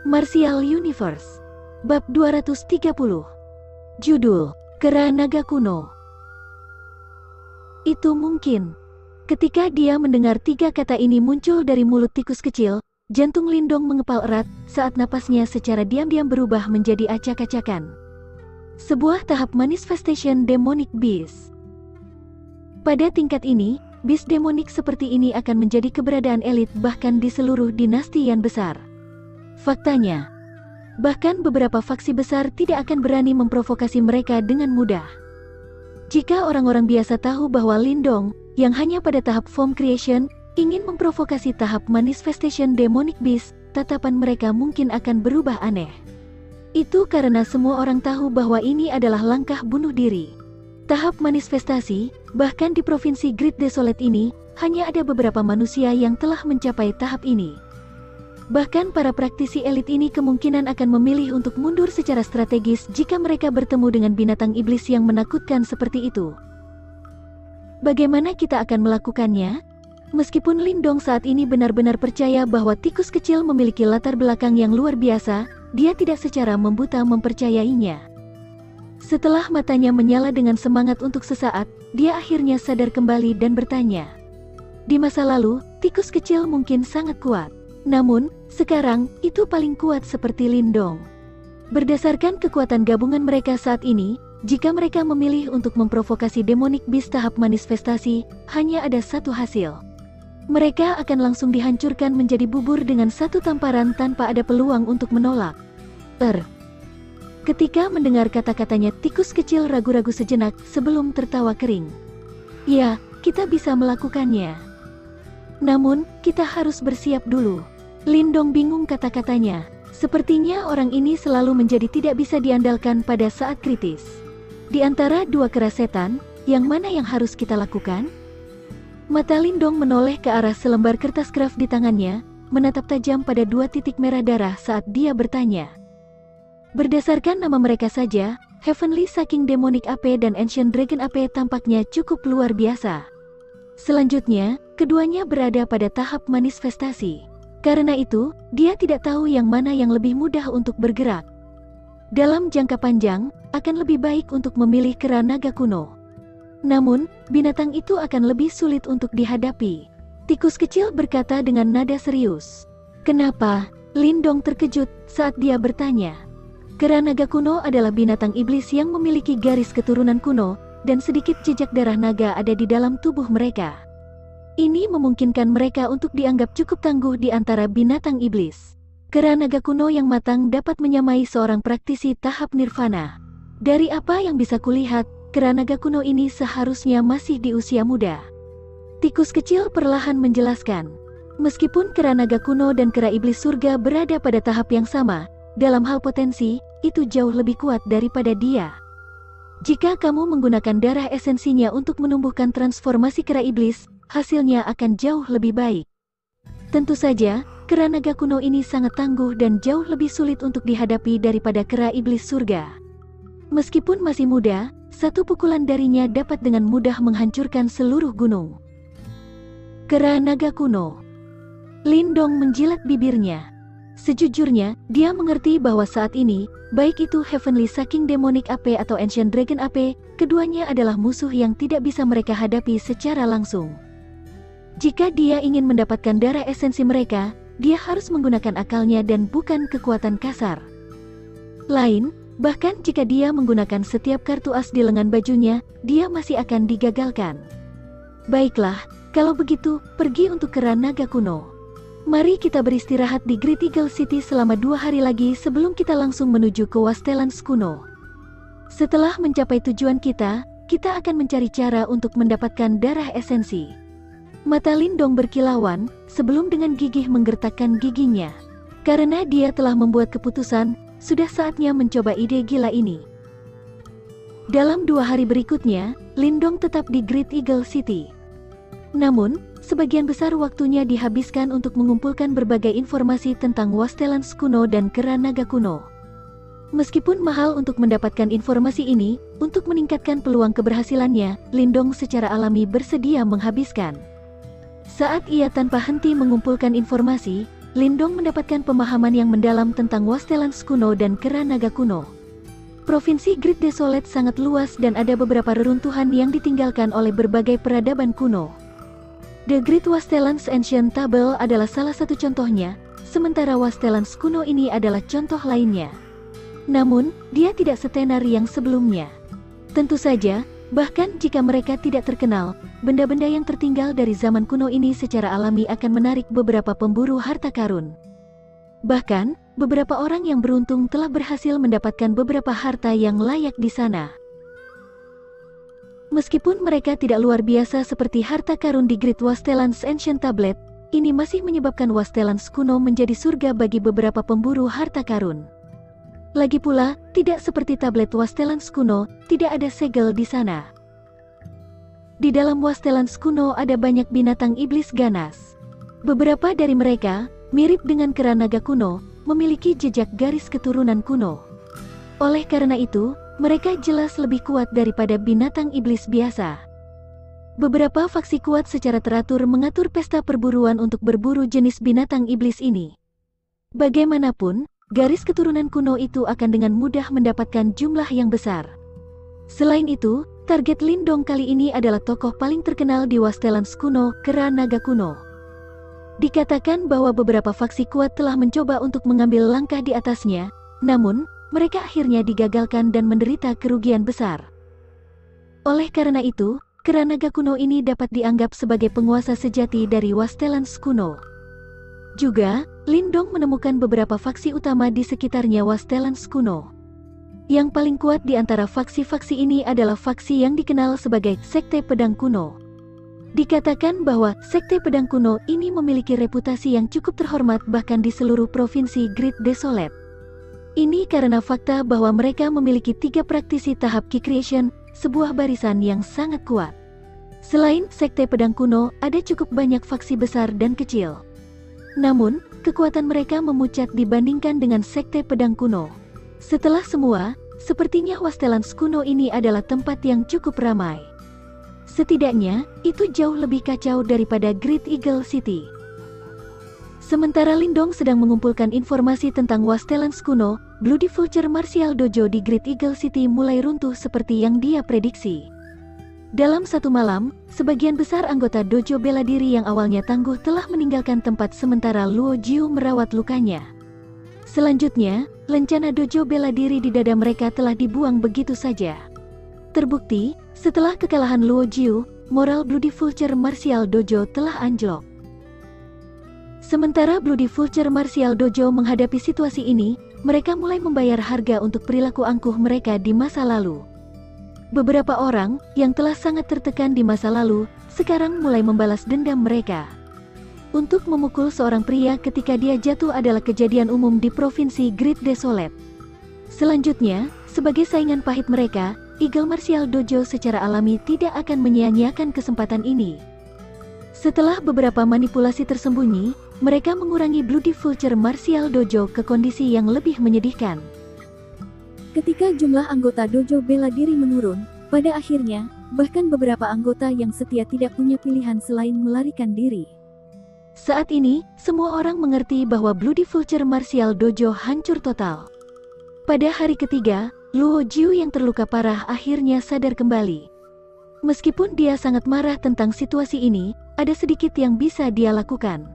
Martial Universe. Bab 230. Judul, Kera Naga Kuno. Itu mungkin. Ketika dia mendengar tiga kata ini muncul dari mulut tikus kecil, jantung Lindong mengepal erat saat napasnya secara diam-diam berubah menjadi acak-acakan. Sebuah tahap manifestation demonic beast. Pada tingkat ini, beast demonik seperti ini akan menjadi keberadaan elit bahkan di seluruh dinasti yang besar. Faktanya, bahkan beberapa faksi besar tidak akan berani memprovokasi mereka dengan mudah. Jika orang-orang biasa tahu bahwa Lindong, yang hanya pada tahap form creation, ingin memprovokasi tahap manifestation demonic beast, tatapan mereka mungkin akan berubah aneh. Itu karena semua orang tahu bahwa ini adalah langkah bunuh diri. Tahap manifestasi, bahkan di provinsi Great Desolate ini, hanya ada beberapa manusia yang telah mencapai tahap ini. Bahkan para praktisi elit ini kemungkinan akan memilih untuk mundur secara strategis jika mereka bertemu dengan binatang iblis yang menakutkan seperti itu. Bagaimana kita akan melakukannya? Meskipun Lindong saat ini benar-benar percaya bahwa tikus kecil memiliki latar belakang yang luar biasa, dia tidak secara membuta mempercayainya. Setelah matanya menyala dengan semangat untuk sesaat, dia akhirnya sadar kembali dan bertanya. Di masa lalu, tikus kecil mungkin sangat kuat. Namun, sekarang, itu paling kuat seperti Lindong. Berdasarkan kekuatan gabungan mereka saat ini, jika mereka memilih untuk memprovokasi demonic beast tahap manifestasi, hanya ada satu hasil. Mereka akan langsung dihancurkan menjadi bubur dengan satu tamparan tanpa ada peluang untuk menolak. Ketika mendengar kata-katanya, tikus kecil ragu-ragu sejenak sebelum tertawa kering. Ya, kita bisa melakukannya. Namun, kita harus bersiap dulu. Lindong bingung kata-katanya. Sepertinya orang ini selalu menjadi tidak bisa diandalkan pada saat kritis. Di antara dua kera setan, yang mana yang harus kita lakukan? Mata Lindong menoleh ke arah selembar kertas craft di tangannya, menatap tajam pada dua titik merah darah saat dia bertanya. Berdasarkan nama mereka saja, Heavenly Sucking Demonic AP dan Ancient Dragon AP tampaknya cukup luar biasa. Selanjutnya, keduanya berada pada tahap manifestasi. Karena itu, dia tidak tahu yang mana yang lebih mudah untuk bergerak. Dalam jangka panjang, akan lebih baik untuk memilih kera naga kuno. Namun, binatang itu akan lebih sulit untuk dihadapi. Tikus kecil berkata dengan nada serius. Kenapa? Lindong terkejut saat dia bertanya. Kera naga kuno adalah binatang iblis yang memiliki garis keturunan kuno, dan sedikit jejak darah naga ada di dalam tubuh mereka. Ini memungkinkan mereka untuk dianggap cukup tangguh di antara binatang iblis. Kera naga kuno yang matang dapat menyamai seorang praktisi tahap nirvana. Dari apa yang bisa kulihat, kera naga kuno ini seharusnya masih di usia muda. Tikus kecil perlahan menjelaskan. Meskipun kera naga kuno dan kera iblis surga berada pada tahap yang sama, dalam hal potensi, itu jauh lebih kuat daripada dia. Jika kamu menggunakan darah esensinya untuk menumbuhkan transformasi kera iblis, hasilnya akan jauh lebih baik. Tentu saja, kera naga kuno ini sangat tangguh dan jauh lebih sulit untuk dihadapi daripada kera iblis surga. Meskipun masih muda, satu pukulan darinya dapat dengan mudah menghancurkan seluruh gunung. Kera naga kuno. Lindong menjilat bibirnya. Sejujurnya, dia mengerti bahwa saat ini, baik itu Heavenly Sucking Demonic AP atau Ancient Dragon AP, keduanya adalah musuh yang tidak bisa mereka hadapi secara langsung. Jika dia ingin mendapatkan darah esensi mereka, dia harus menggunakan akalnya dan bukan kekuatan kasar. Bahkan jika dia menggunakan setiap kartu as di lengan bajunya, dia masih akan digagalkan. Baiklah, kalau begitu, pergi untuk kera naga kuno. Mari kita beristirahat di Great Eagle City selama 2 hari lagi sebelum kita langsung menuju ke Wastelands kuno. Setelah mencapai tujuan kita akan mencari cara untuk mendapatkan darah esensi. Mata Lindong berkilauan, sebelum dengan gigih menggertakkan giginya. Karena dia telah membuat keputusan, sudah saatnya mencoba ide gila ini. Dalam 2 hari berikutnya, Lindong tetap di Great Eagle City. Namun, sebagian besar waktunya dihabiskan untuk mengumpulkan berbagai informasi tentang Wastelands kuno dan kera naga kuno. Meskipun mahal untuk mendapatkan informasi ini, untuk meningkatkan peluang keberhasilannya, Lindong secara alami bersedia menghabiskan. Saat ia tanpa henti mengumpulkan informasi, Lindong mendapatkan pemahaman yang mendalam tentang Wastelans kuno dan Kera Naga kuno. Provinsi Great Desolate sangat luas dan ada beberapa reruntuhan yang ditinggalkan oleh berbagai peradaban kuno. The Great Wastelans Ancient Table adalah salah satu contohnya, sementara Wastelans kuno ini adalah contoh lainnya. Namun, dia tidak setenar yang sebelumnya. Tentu saja, bahkan jika mereka tidak terkenal, benda-benda yang tertinggal dari zaman kuno ini secara alami akan menarik beberapa pemburu harta karun. Bahkan, beberapa orang yang beruntung telah berhasil mendapatkan beberapa harta yang layak di sana. Meskipun mereka tidak luar biasa seperti harta karun di Great Wastelans Ancient Tablet, ini masih menyebabkan Wastelans kuno menjadi surga bagi beberapa pemburu harta karun. Lagi pula, tidak seperti tablet Wastelans kuno, tidak ada segel di sana. Di dalam Wastelans kuno ada banyak binatang iblis ganas. Beberapa dari mereka, mirip dengan Kera Naga kuno, memiliki jejak garis keturunan kuno. Oleh karena itu, mereka jelas lebih kuat daripada binatang iblis biasa. Beberapa faksi kuat secara teratur mengatur pesta perburuan untuk berburu jenis binatang iblis ini. Bagaimanapun, garis keturunan kuno itu akan dengan mudah mendapatkan jumlah yang besar. Selain itu, target Lindong kali ini adalah tokoh paling terkenal di Wastelans kuno, Kera Naga kuno. Dikatakan bahwa beberapa faksi kuat telah mencoba untuk mengambil langkah di atasnya, namun, mereka akhirnya digagalkan dan menderita kerugian besar. Oleh karena itu, Kera Naga kuno ini dapat dianggap sebagai penguasa sejati dari Wastelans kuno. Juga, Lindong menemukan beberapa faksi utama di sekitarnya Wastelans kuno. Yang paling kuat di antara faksi-faksi ini adalah faksi yang dikenal sebagai Sekte Pedang Kuno. Dikatakan bahwa Sekte Pedang Kuno ini memiliki reputasi yang cukup terhormat bahkan di seluruh provinsi Great Desolate. Ini karena fakta bahwa mereka memiliki 3 praktisi tahap Key Creation, sebuah barisan yang sangat kuat. Selain Sekte Pedang Kuno, ada cukup banyak faksi besar dan kecil. Namun, kekuatan mereka memuncak dibandingkan dengan Sekte Pedang Kuno. Setelah semua, sepertinya Wastelans kuno ini adalah tempat yang cukup ramai. Setidaknya, itu jauh lebih kacau daripada Great Eagle City. Sementara Lindong sedang mengumpulkan informasi tentang Wastelans kuno, Bloody Vulture Martial Dojo di Great Eagle City mulai runtuh seperti yang dia prediksi. Dalam satu malam, sebagian besar anggota dojo bela diri yang awalnya tangguh telah meninggalkan tempat sementara Luo Jiu merawat lukanya. Selanjutnya, lencana dojo bela diri di dada mereka telah dibuang begitu saja. Terbukti, setelah kekalahan Luo Jiu, moral Bloody Vulture Martial Dojo telah anjlok. Sementara Bloody Vulture Martial Dojo menghadapi situasi ini, mereka mulai membayar harga untuk perilaku angkuh mereka di masa lalu. Beberapa orang, yang telah sangat tertekan di masa lalu, sekarang mulai membalas dendam mereka. Untuk memukul seorang pria ketika dia jatuh adalah kejadian umum di Provinsi Great Desolate. Selanjutnya, sebagai saingan pahit mereka, Eagle Martial Dojo secara alami tidak akan menyia-nyiakan kesempatan ini. Setelah beberapa manipulasi tersembunyi, mereka mengurangi Bloody Vulture Martial Dojo ke kondisi yang lebih menyedihkan. Ketika jumlah anggota dojo bela diri menurun, pada akhirnya, bahkan beberapa anggota yang setia tidak punya pilihan selain melarikan diri. Saat ini, semua orang mengerti bahwa Bloody Vulture Martial Dojo hancur total. Pada hari ketiga, Luo Jiu yang terluka parah akhirnya sadar kembali. Meskipun dia sangat marah tentang situasi ini, ada sedikit yang bisa dia lakukan.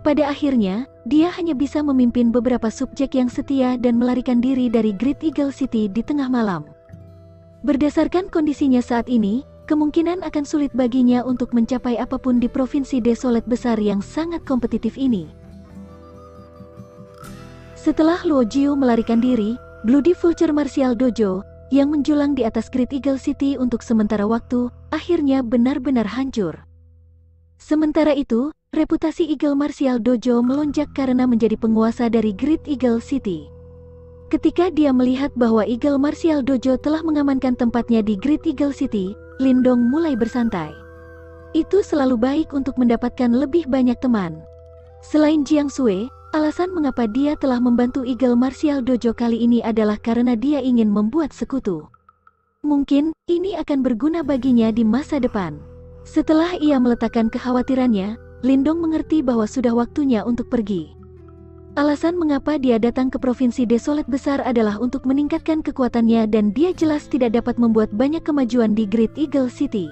Pada akhirnya, dia hanya bisa memimpin beberapa subjek yang setia dan melarikan diri dari Great Eagle City di tengah malam. Berdasarkan kondisinya saat ini, kemungkinan akan sulit baginya untuk mencapai apapun di provinsi desolate besar yang sangat kompetitif ini. Setelah Luo Jiu melarikan diri, Bloody Vulture Martial Dojo, yang menjulang di atas Great Eagle City untuk sementara waktu, akhirnya benar-benar hancur. Sementara itu, reputasi Eagle Martial Dojo melonjak karena menjadi penguasa dari Great Eagle City. Ketika dia melihat bahwa Eagle Martial Dojo telah mengamankan tempatnya di Great Eagle City, Lindong mulai bersantai. Itu selalu baik untuk mendapatkan lebih banyak teman. Selain Jiang Sui, alasan mengapa dia telah membantu Eagle Martial Dojo kali ini adalah karena dia ingin membuat sekutu. Mungkin, ini akan berguna baginya di masa depan. Setelah ia meletakkan kekhawatirannya, Lindong mengerti bahwa sudah waktunya untuk pergi. Alasan mengapa dia datang ke Provinsi Desolate Besar adalah untuk meningkatkan kekuatannya dan dia jelas tidak dapat membuat banyak kemajuan di Great Eagle City.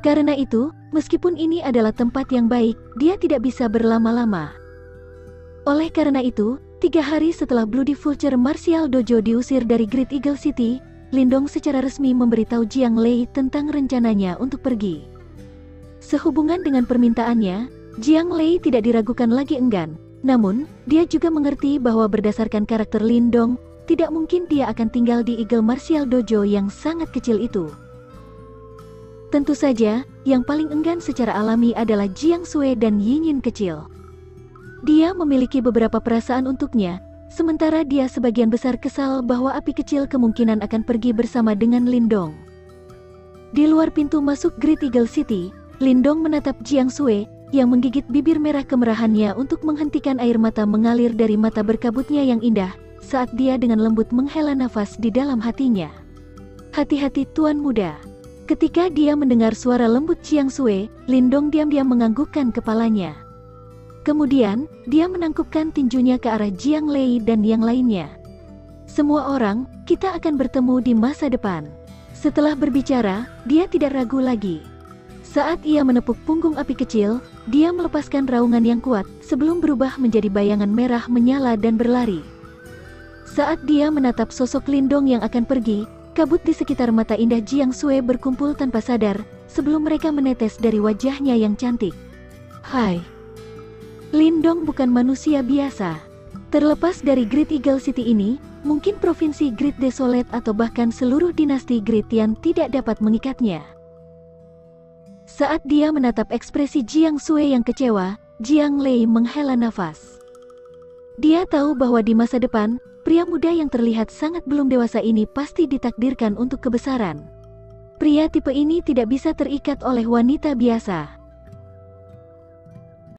Karena itu, meskipun ini adalah tempat yang baik, dia tidak bisa berlama-lama. Oleh karena itu, 3 hari setelah Bloody Vulture Martial Dojo diusir dari Great Eagle City, Lindong secara resmi memberitahu Jiang Lei tentang rencananya untuk pergi. Sehubungan dengan permintaannya, Jiang Lei tidak diragukan lagi enggan. Namun, dia juga mengerti bahwa berdasarkan karakter Lindong, tidak mungkin dia akan tinggal di Eagle Martial Dojo yang sangat kecil itu. Tentu saja, yang paling enggan secara alami adalah Jiang Sui dan Yinyin kecil. Dia memiliki beberapa perasaan untuknya, sementara dia sebagian besar kesal bahwa api kecil kemungkinan akan pergi bersama dengan Lindong. Di luar pintu masuk Great Eagle City, Lindong menatap Jiang Sui, yang menggigit bibir merah kemerahannya untuk menghentikan air mata mengalir dari mata berkabutnya yang indah, saat dia dengan lembut menghela nafas di dalam hatinya. Hati-hati Tuan Muda. Ketika dia mendengar suara lembut Jiang Sui, Lindong diam-diam menganggukkan kepalanya. Kemudian, dia menangkupkan tinjunya ke arah Jiang Lei dan yang lainnya. Semua orang, kita akan bertemu di masa depan. Setelah berbicara, dia tidak ragu lagi. Saat ia menepuk punggung api kecil, dia melepaskan raungan yang kuat, sebelum berubah menjadi bayangan merah menyala dan berlari. Saat dia menatap sosok Lindong yang akan pergi, kabut di sekitar mata indah Jiang Sui berkumpul tanpa sadar, sebelum mereka menetes dari wajahnya yang cantik. Hai. Lindong bukan manusia biasa. Terlepas dari Great Eagle City ini, mungkin provinsi Great Desolate atau bahkan seluruh dinasti Great yang tidak dapat mengikatnya. Saat dia menatap ekspresi Jiang Sui yang kecewa, Jiang Lei menghela nafas. Dia tahu bahwa di masa depan, pria muda yang terlihat sangat belum dewasa ini pasti ditakdirkan untuk kebesaran. Pria tipe ini tidak bisa terikat oleh wanita biasa.